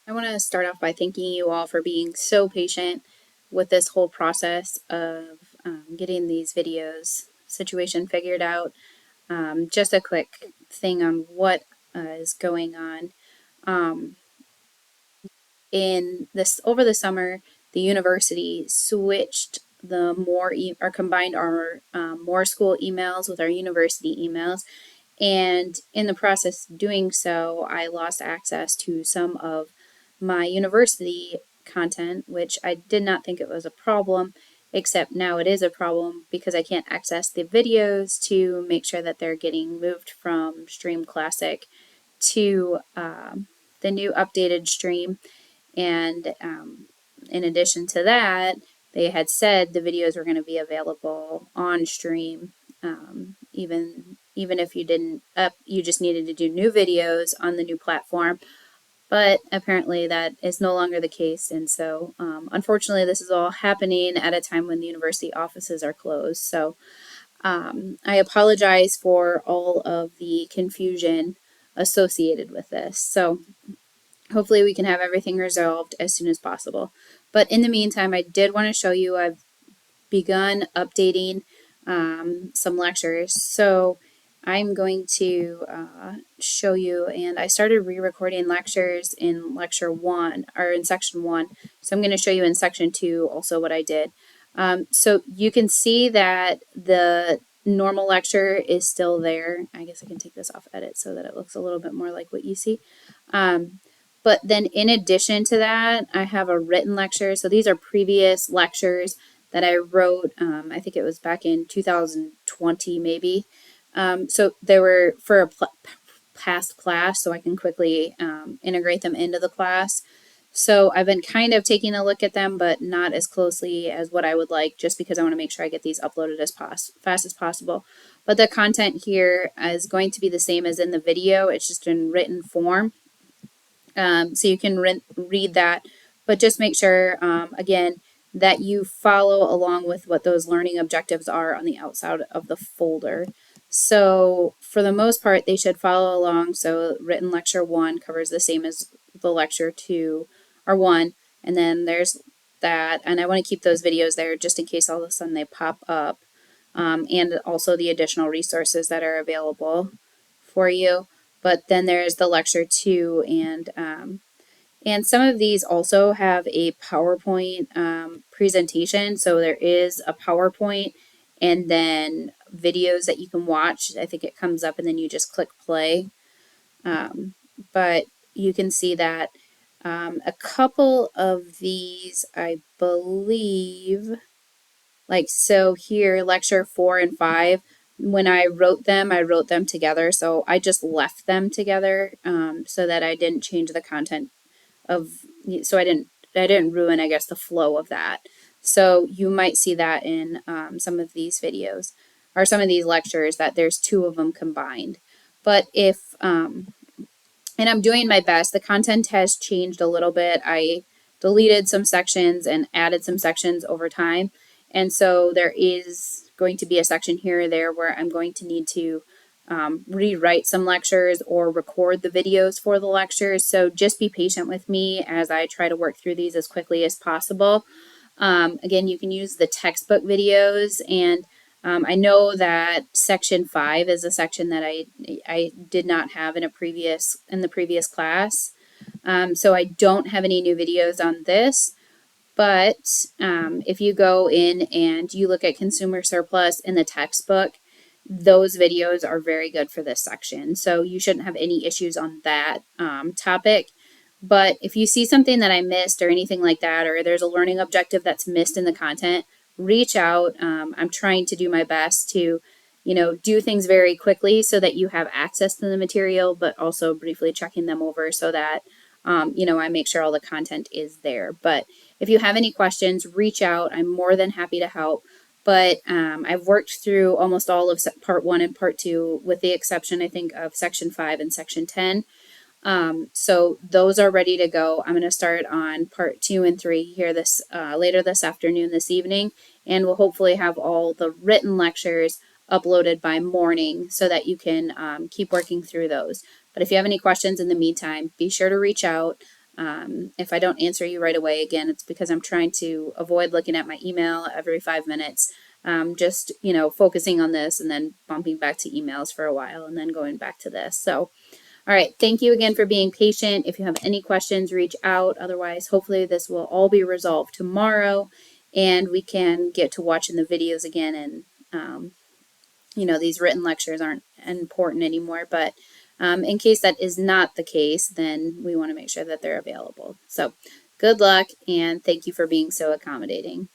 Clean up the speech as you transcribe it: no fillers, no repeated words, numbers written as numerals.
I want to start off by thanking you all for being so patient with this whole process of getting these videos situation figured out. Just a quick thing on what is going on. Um, in this over the summer, the university switched the or combined our more school emails with our university emails. And in the process of doing so, I lost access to some of my university content, which I did not think it was a problem, except now it is a problem because I can't access the videos to make sure that they're getting moved from Stream Classic to the new updated stream. And in addition to that, they had said the videos were going to be available on stream, even if you didn't you just needed to do new videos on the new platform. But apparently that is no longer the case, and so unfortunately, this is all happening at a time when the university offices are closed. So I apologize for all of the confusion associated with this. So hopefully we can have everything resolved as soon as possible. But in the meantime, I did want to show you I've begun updating some lectures. So I'm going to show you, and I started re-recording lectures in lecture one, or in section one. So I'm going to show you in section two also what I did. So you can see that the normal lecture is still there. I guess I can take this off edit so that it looks a little bit more like what you see. But then in addition to that, I have a written lecture. So these are previous lectures that I wrote, I think it was back in 2020 maybe. So they were for a past class, so I can quickly integrate them into the class. So I've been kind of taking a look at them, but not as closely as what I would like, just because I want to make sure I get these uploaded as fast as possible. But the content here is going to be the same as in the video. It's just in written form. So you can read that, but just make sure, again, that you follow along with what those learning objectives are on the outside of the folder. So for the most part, they should follow along. So written lecture one covers the same as the lecture two or one, and then there's that. And I want to keep those videos there just in case all of a sudden they pop up, and also the additional resources that are available for you. But then there's the lecture two, and some of these also have a PowerPoint presentation. So there is a PowerPoint and then videos that you can watch. I think it comes up and then you just click play. But you can see that a couple of these, I believe, like so here, lecture 4 and 5, when I wrote them together. So I just left them together so that I didn't change the content of, so I didn't ruin, I guess, the flow of that. So you might see that in some of these videos or some of these lectures that there's two of them combined. But if, and I'm doing my best, the content has changed a little bit. I deleted some sections and added some sections over time. And so there is going to be a section here or there where I'm going to need to rewrite some lectures or record the videos for the lectures. So just be patient with me as I try to work through these as quickly as possible. Again, you can use the textbook videos, and I know that section 5 is a section that I did not have in the previous class. So I don't have any new videos on this. But if you go in and you look at consumer surplus in the textbook, those videos are very good for this section. So you shouldn't have any issues on that topic. But if you see something that I missed or anything like that, or there's a learning objective that's missed in the content, reach out. I'm trying to do my best to, do things very quickly so that you have access to the material, but also briefly checking them over so that, I make sure all the content is there. But if you have any questions, reach out. I'm more than happy to help. But I've worked through almost all of part 1 and part 2, with the exception, I think, of section 5 and section 10. So those are ready to go. I'm going to start on part 2 and 3 here later this afternoon, this evening, and we'll hopefully have all the written lectures uploaded by morning so that you can keep working through those. But if you have any questions in the meantime, be sure to reach out. If I don't answer you right away, again, it's because I'm trying to avoid looking at my email every 5 minutes. Just, focusing on this and then bumping back to emails for a while and then going back to this. So, all right. Thank you again for being patient. If you have any questions, reach out. Otherwise, hopefully this will all be resolved tomorrow and we can get to watching the videos again. And, these written lectures aren't important anymore. But in case that is not the case, then we want to make sure that they're available. So good luck and thank you for being so accommodating.